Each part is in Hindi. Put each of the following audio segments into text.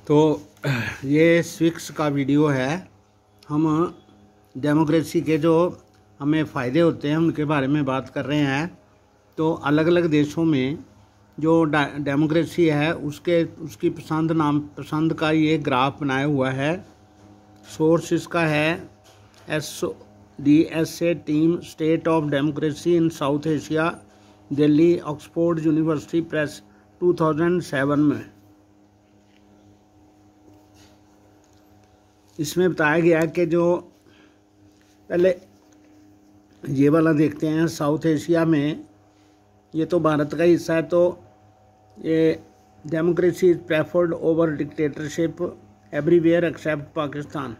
तो ये स्विक्स का वीडियो है। हम डेमोक्रेसी के जो हमें फ़ायदे होते हैं उनके बारे में बात कर रहे हैं। तो अलग अलग देशों में जो डेमोक्रेसी है उसकी पसंद का ये ग्राफ बनाया हुआ है। सोर्स इसका है DSA team state of democracy in south Asia, Delhi, Oxford university press 2007 में। इसमें बताया गया कि जो पहले ये वाला देखते हैं, साउथ एशिया में ये तो भारत का हिस्सा है, तो ये democracy is preferred over dictatorship everywhere except Pakistan.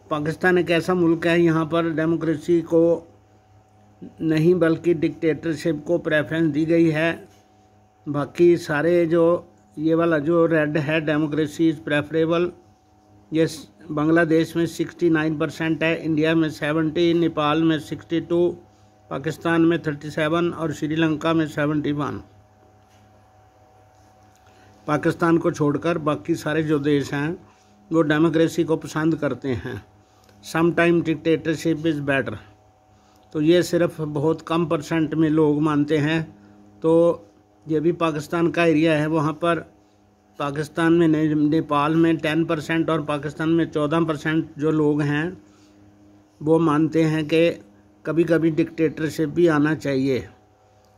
Pakistan एक ऐसा मुल्क है यहाँ पर डेमोक्रेसी को नहीं बल्कि डिक्टेटरशिप को प्रेफरेंस दी गई है। बाकी सारे जो ये वाला जो रेड है डेमोक्रेसी इज प्रेफरेबल, ये बांग्लादेश में 69% है, इंडिया में 70, नेपाल में 62, पाकिस्तान में 37 और श्रीलंका में 71। पाकिस्तान को छोड़कर बाकी सारे जो देश हैं वो डेमोक्रेसी को पसंद करते हैं। समटाइम डिक्टेटरशिप इज़ बेटर, तो ये सिर्फ बहुत कम परसेंट में लोग मानते हैं। तो ये भी पाकिस्तान का एरिया है, वहाँ पर पाकिस्तान में नेपाल में 10% और पाकिस्तान में 14% जो लोग हैं वो मानते हैं कि कभी कभी डिक्टेटरशिप भी आना चाहिए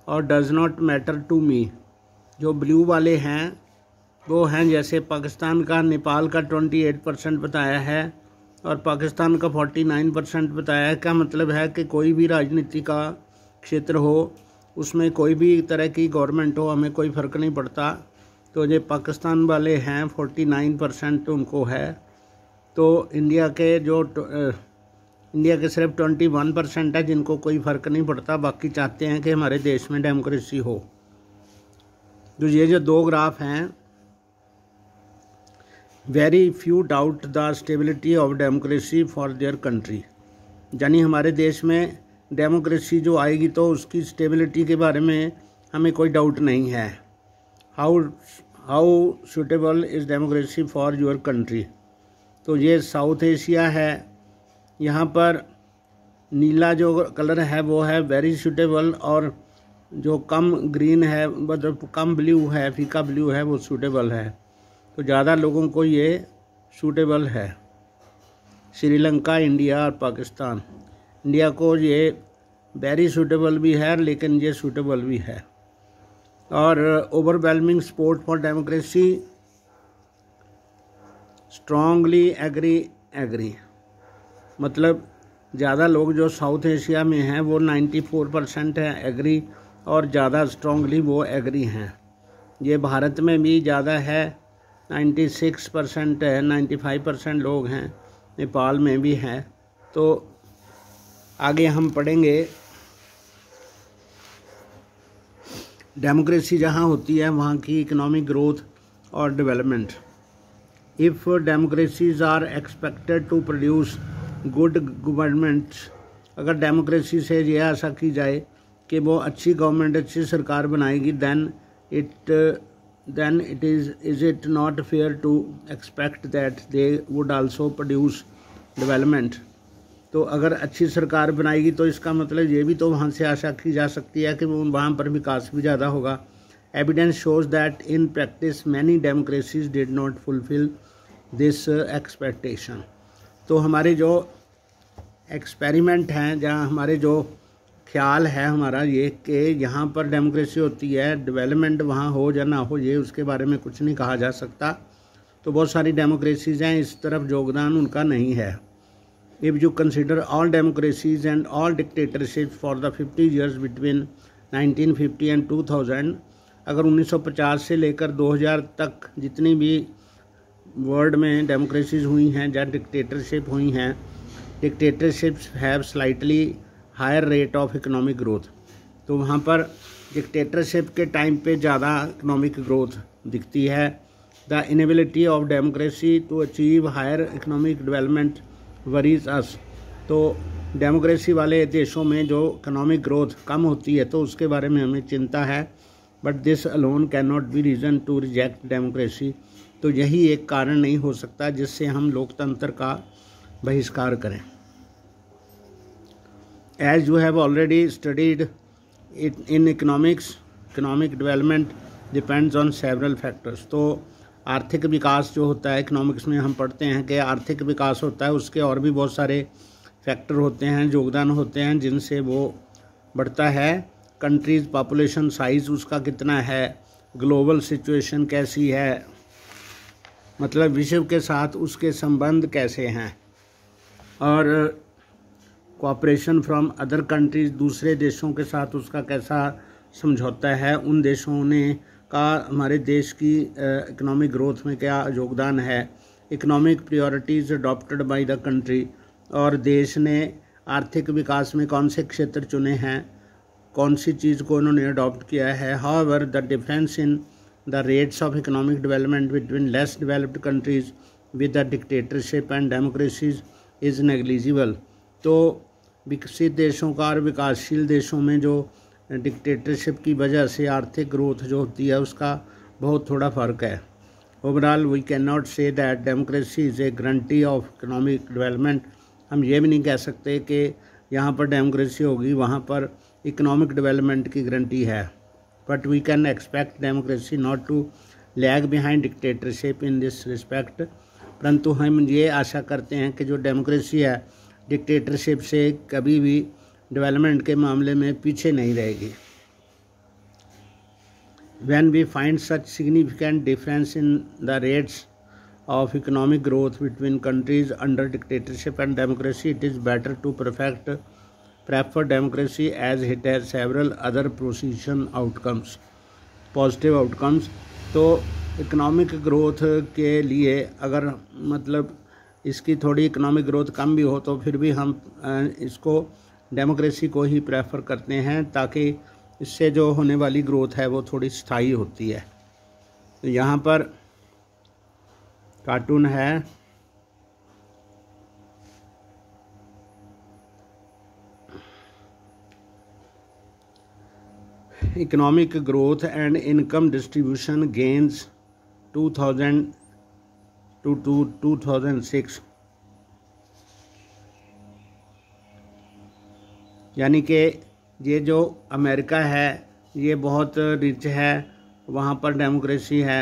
और does not matter to me. जो ब्लू वाले हैं वो हैं जैसे पाकिस्तान का, नेपाल का 28% बताया है और पाकिस्तान का 49% बताया है। क्या मतलब है कि कोई भी राजनीति का क्षेत्र हो, उसमें कोई भी तरह की गवर्नमेंट हो, हमें कोई फ़र्क नहीं पड़ता। तो ये पाकिस्तान वाले हैं 49% उनको है। तो इंडिया के सिर्फ 21% है जिनको कोई फ़र्क नहीं पड़ता, बाकी चाहते हैं कि हमारे देश में डेमोक्रेसी हो। तो ये जो दो ग्राफ हैं, very few doubt the stability of democracy for their country, यानी हमारे देश में डेमोक्रेसी जो आएगी तो उसकी स्टेबिलिटी के बारे में हमें कोई डाउट नहीं है। How suitable is democracy for your country. तो ये साउथ एशिया है, यहाँ पर नीला जो कलर है वो है वेरी सूटेबल और जो कम ग्रीन है मतलब कम ब्लू है, फीका ब्लू है, वो सूटेबल है। तो ज़्यादा लोगों को ये सूटेबल है। श्रीलंका, इंडिया और पाकिस्तान। इंडिया को ये वेरी सूटेबल भी है लेकिन ये सूटेबल भी है। और overwhelming support for democracy, strongly agree, मतलब ज़्यादा लोग जो साउथ एशिया में हैं वो 94% है एग्री और ज़्यादा स्ट्रॉन्गली वो एग्री हैं। ये भारत में भी ज़्यादा है, 96% है, 95% लोग हैं, नेपाल में भी हैं। तो आगे हम पढ़ेंगे डेमोक्रेसी जहाँ होती है वहाँ की इकोनॉमिक ग्रोथ और development. If democracies are expected to produce good government, अगर डेमोक्रेसी से ये आशा की जाए कि वो अच्छी गवर्नमेंट, अच्छी सरकार बनाएगी, then it is it not fair to expect that they would also produce development. तो अगर अच्छी सरकार बनाएगी तो इसका मतलब ये भी तो वहाँ से आशा की जा सकती है कि वो वहाँ पर विकास भी ज़्यादा होगा। Evidence shows that in practice many democracies did not fulfil this expectation. तो हमारे जो एक्सपेरिमेंट हैं, जहाँ हमारे जो ख्याल है हमारा ये कि यहाँ पर डेमोक्रेसी होती है, डेवलपमेंट वहाँ हो या ना हो ये उसके बारे में कुछ नहीं कहा जा सकता। तो बहुत सारी डेमोक्रेसीज हैं, इस तरफ योगदान उनका नहीं है। If you consider all democracies and all dictatorships for the 50 years between 1950 and 2000, अगर 1950 से लेकर 2000 तक जितनी भी वर्ल्ड में डेमोक्रेसीज हुई हैं या डिक्टेटरशिप हुई हैं, dictatorships have slightly higher rate of economic growth. तो वहाँ पर डिक्टेटरशिप के टाइम पे ज़्यादा इकोनॉमिक ग्रोथ दिखती है। The inability of democracy to achieve higher economic development worries us. तो डेमोक्रेसी वाले देशों में जो इकोनॉमिक ग्रोथ कम होती है तो उसके बारे में हमें चिंता है। But this alone can not be reason to reject democracy. तो यही एक कारण नहीं हो सकता जिससे हम लोकतंत्र का बहिष्कार करें। As you have already studied in economics, economic development depends on several factors. तो आर्थिक विकास जो होता है, इकोनॉमिक्स में हम पढ़ते हैं कि आर्थिक विकास होता है, उसके और भी बहुत सारे फैक्टर होते हैं, योगदान होते हैं जिनसे वो बढ़ता है। कंट्रीज़ पॉपुलेशन साइज़ उसका कितना है, ग्लोबल सिचुएशन कैसी है, मतलब विश्व के साथ उसके संबंध कैसे हैं, और कोऑपरेशन फ्रॉम अदर कंट्रीज़, दूसरे देशों के साथ उसका कैसा समझौता है, उन देशों ने का हमारे देश की इकोनॉमिक ग्रोथ में क्या योगदान है, economic priorities adopted by the country, और देश ने आर्थिक विकास में कौन से क्षेत्र चुने हैं, कौन सी चीज़ को उन्होंने अडॉप्ट किया है। However the difference in the rates of economic development between less developed countries with the dictatorship and democracies is negligible. तो विकसित देशों का और विकासशील देशों में जो डिक्टेटरशिप की वजह से आर्थिक ग्रोथ जो होती है उसका बहुत थोड़ा फ़र्क है। Overall we can not say that democracy is a guarantee of economic development. हम ये भी नहीं कह सकते कि यहाँ पर डेमोक्रेसी होगी वहाँ पर इकोनॉमिक डेवलपमेंट की गारंटी है। But we can expect democracy not to lag behind dictatorship in this respect. परंतु हम ये आशा करते हैं कि जो डेमोक्रेसी है डिक्टेटरशिप से कभी भी डेवलपमेंट के मामले में पीछे नहीं रहेगी। When we find such significant difference in the rates of economic growth between countries under dictatorship and democracy, it is better to prefer democracy as it has several other positive outcomes। तो इकोनॉमिक ग्रोथ के लिए अगर मतलब इसकी थोड़ी इकोनॉमिक ग्रोथ कम भी हो तो फिर भी हम इसको डेमोक्रेसी को ही प्रेफर करते हैं, ताकि इससे जो होने वाली ग्रोथ है वो थोड़ी स्थायी होती है। तो यहाँ पर कार्टून है, economic growth and income distribution gains 2000 to 2006, यानी कि ये जो अमेरिका है ये बहुत रिच है, वहाँ पर डेमोक्रेसी है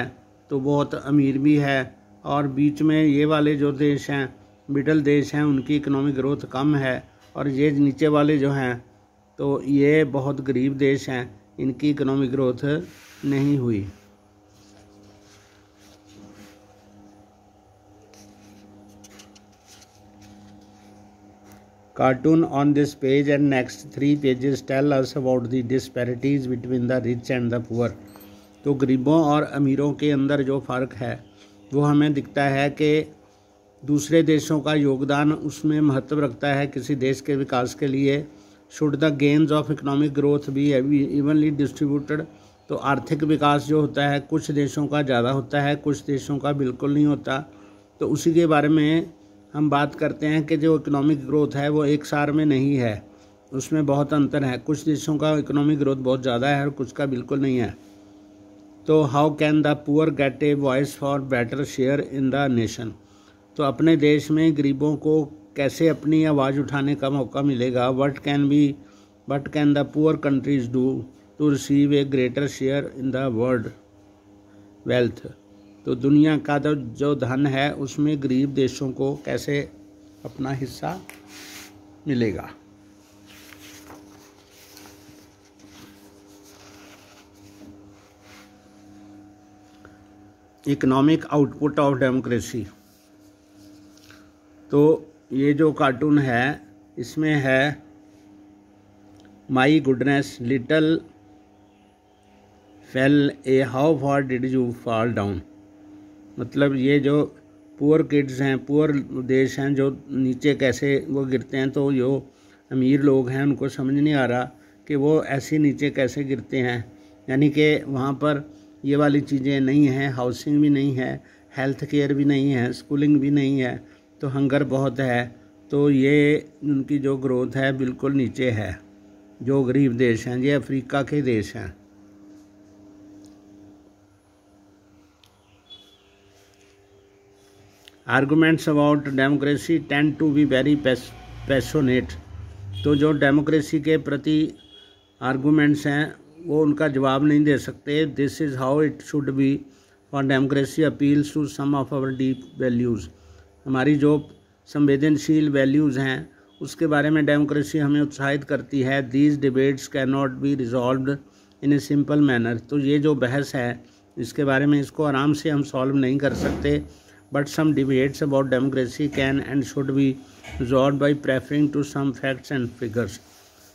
तो बहुत अमीर भी है, और बीच में ये वाले जो देश हैं मिडल देश हैं उनकी इकोनॉमिक ग्रोथ कम है, और ये नीचे वाले जो हैं तो ये बहुत गरीब देश हैं, इनकी इकोनॉमिक ग्रोथ नहीं हुई। Cartoon on this page and next 3 pages tell us about the disparities between the rich and the poor। तो गरीबों और अमीरों के अंदर जो फ़र्क है वो हमें दिखता है कि दूसरे देशों का योगदान उसमें महत्व रखता है किसी देश के विकास के लिए। Should the gains of economic growth be evenly distributed. तो आर्थिक विकास जो होता है कुछ देशों का ज़्यादा होता है, कुछ देशों का बिल्कुल नहीं होता। तो उसी के बारे में हम बात करते हैं कि जो इकोनॉमिक ग्रोथ है वो एक सार में नहीं है, उसमें बहुत अंतर है। कुछ देशों का इकोनॉमिक ग्रोथ बहुत ज़्यादा है और कुछ का बिल्कुल नहीं है। तो how can the poor gate a voice for better share in the nation. तो अपने देश में गरीबों को कैसे अपनी आवाज़ उठाने का मौका मिलेगा। What can the poor countries do to receive a greater share in the world wealth. तो दुनिया का जो धन है उसमें गरीब देशों को कैसे अपना हिस्सा मिलेगा। Economic output of democracy. तो ये जो कार्टून है इसमें है my goodness little fail A how far did you fall down. मतलब ये जो पुअर किड्स हैं, पुअर देश हैं जो नीचे कैसे वो गिरते हैं, तो जो अमीर लोग हैं उनको समझ नहीं आ रहा कि वो ऐसे नीचे कैसे गिरते हैं। यानी कि वहाँ पर ये वाली चीज़ें नहीं हैं, हाउसिंग भी नहीं है, हेल्थ केयर भी नहीं है, स्कूलिंग भी नहीं है, तो हंगर बहुत है। तो ये उनकी जो ग्रोथ है बिल्कुल नीचे है। जो गरीब देश हैं ये अफ्रीका के देश हैं। Arguments about democracy tend to be very passionate. तो जो डेमोक्रेसी के प्रति आर्गूमेंट्स हैं वो उनका जवाब नहीं दे सकते। This is how it should be for democracy appeals to some of our deep values. हमारी जो संवेदनशील वैल्यूज़ हैं उसके बारे में डेमोक्रेसी हमें उत्साहित करती है। These debates can not B resolved in a simple manner. तो ये जो बहस है इसके बारे में, इसको आराम से हम सॉल्व नहीं कर सकते। But some debates about democracy can and should be resolved by preferring to some facts and figures.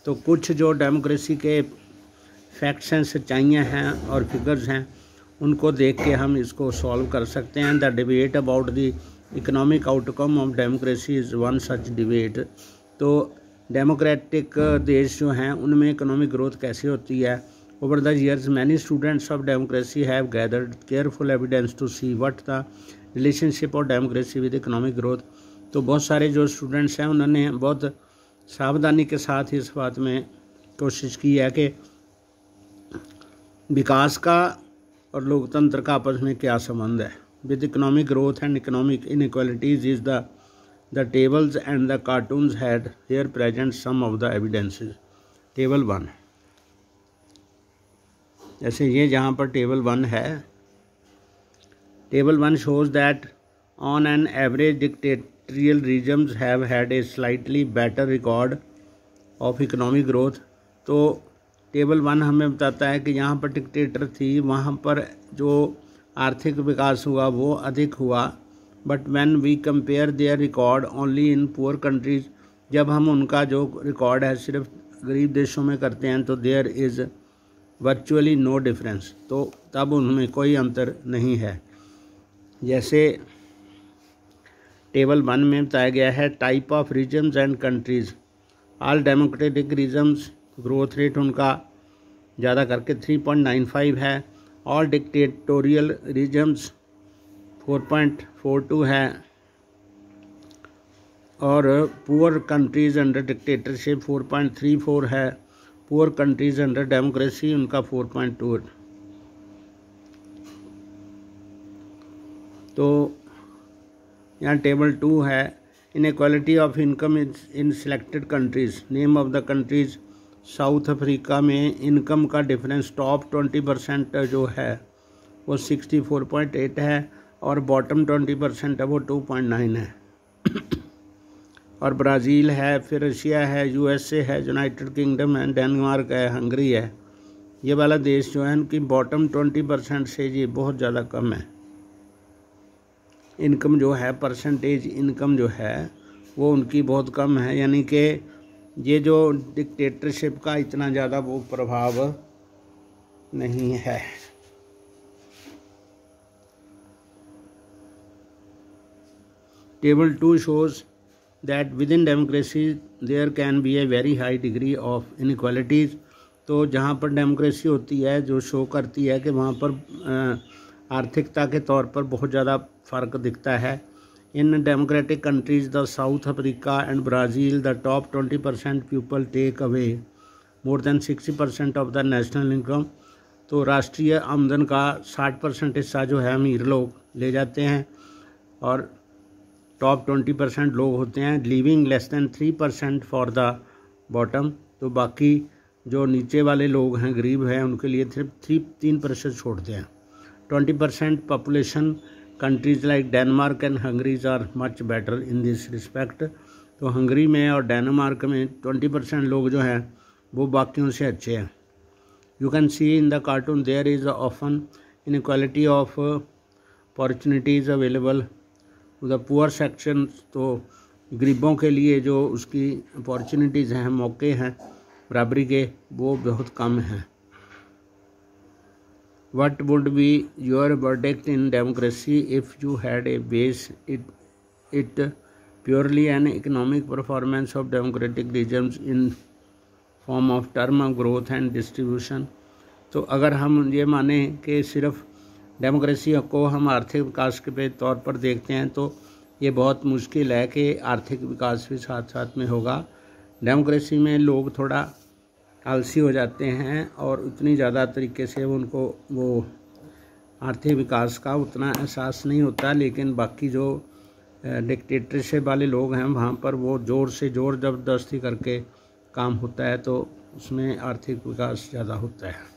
तो कुछ जो डेमोक्रेसी के फैक्ट्स हैं, सच्चाइयाँ हैं और फिगर्स हैं, उनको देख के हम इसको सॉल्व कर सकते हैं। The debate about the economic outcome of democracy is one such debate. तो डेमोक्रेटिक देश जो हैं उनमें इकोनॉमिक ग्रोथ कैसे होती है। Over the years many students of democracy have gathered careful evidence to see what the relationship of democracy with economic growth. तो बहुत सारे जो स्टूडेंट्स हैं उन्होंने बहुत सावधानी के साथ इस बात में कोशिश की है कि विकास का और लोकतंत्र का आपस में क्या संबंध है। With economic growth and economic inequalities is the tables and the cartoons had here present some of the evidences. Table 1, जैसे ये जहाँ पर टेबल 1 है, table 1 shows that on an average dictatorial regimes have had a slightly better record of economic growth। तो टेबल 1 हमें बताता है कि यहाँ पर डिक्टेटर थी, वहाँ पर जो आर्थिक विकास हुआ वो अधिक हुआ। But when we compare their record only in poor countries, जब हम उनका जो रिकॉर्ड है सिर्फ गरीब देशों में करते हैं तो there is virtually no difference. तो तब उनमें कोई अंतर नहीं है। जैसे टेबल 1 में बताया गया है, type of regions and countries. All democratic regions growth rate उनका ज़्यादा करके 3.95 है। ऑल डिक्टेटोरियल रीजन्स 4.42 है और पुअर कंट्रीज़ अंडर डिक्टेटरशिप 4.34 है। पुअर कंट्रीज़ अंडर डेमोक्रेसी उनका 4.2। तो यहाँ टेबल 2 है, inequality of income in selected countries. Name of the countries, south Africa में इनकम का डिफरेंस टॉप 20% जो है वो 64.8 है और बॉटम 20% है वो 2.9 है। और ब्राज़ील है, फिर रशिया है, यूएसए है, यूनाइटेड किंगडम है, डेनमार्क है, हंगरी है। ये वाला देश जो है उनकी बॉटम 20% से ये बहुत ज़्यादा कम है। इनकम जो है, परसेंटेज इनकम जो है वो उनकी बहुत कम है, यानी कि ये जो डिक्टेटरशिप का इतना ज़्यादा वो प्रभाव नहीं है। Table 2 shows that within democracy there can be a very high degree of inequalities। तो जहाँ पर डेमोक्रेसी होती है जो शो करती है कि वहाँ पर आर्थिकता के तौर पर बहुत ज़्यादा फ़र्क दिखता है। In democratic countries the South Africa and Brazil the top 20% people take away more than 60% of the national income. तो राष्ट्रीय आमदन का 60% हिस्सा जो है अमीर लोग ले जाते हैं और टॉप 20% लोग होते हैं leaving less than 3% for the bottom. तो बाकी जो नीचे वाले लोग हैं, गरीब हैं, उनके लिए सिर्फ 3% छोड़ते हैं। 20% population countries like Denmark and Hungary's are much better in this respect. तो हंगरी में और डेनमार्क में 20% लोग जो हैं वो बाकियों से अच्छे हैं। You can see in the cartoon there is often inequality of opportunities available the poor section. तो गरीबों के लिए जो उसकी अपॉर्चुनिटीज़ हैं, मौके हैं बराबरी के, वो बहुत कम हैं। What would be your verdict in democracy if you had a base it purely an economic performance of democratic regimes in form of term of growth and distribution? तो अगर हम ये माने कि सिर्फ डेमोक्रेसी को हम आर्थिक विकास के तौर पर देखते हैं तो ये बहुत मुश्किल है कि आर्थिक विकास भी साथ साथ में होगा। डेमोक्रेसी में लोग थोड़ा आलसी हो जाते हैं और उतनी ज़्यादा तरीके से उनको वो आर्थिक विकास का उतना एहसास नहीं होता, लेकिन बाकी जो डिक्टेटरशिप वाले लोग हैं वहाँ पर वो ज़ोर से ज़बरदस्ती करके काम होता है, तो उसमें आर्थिक विकास ज़्यादा होता है।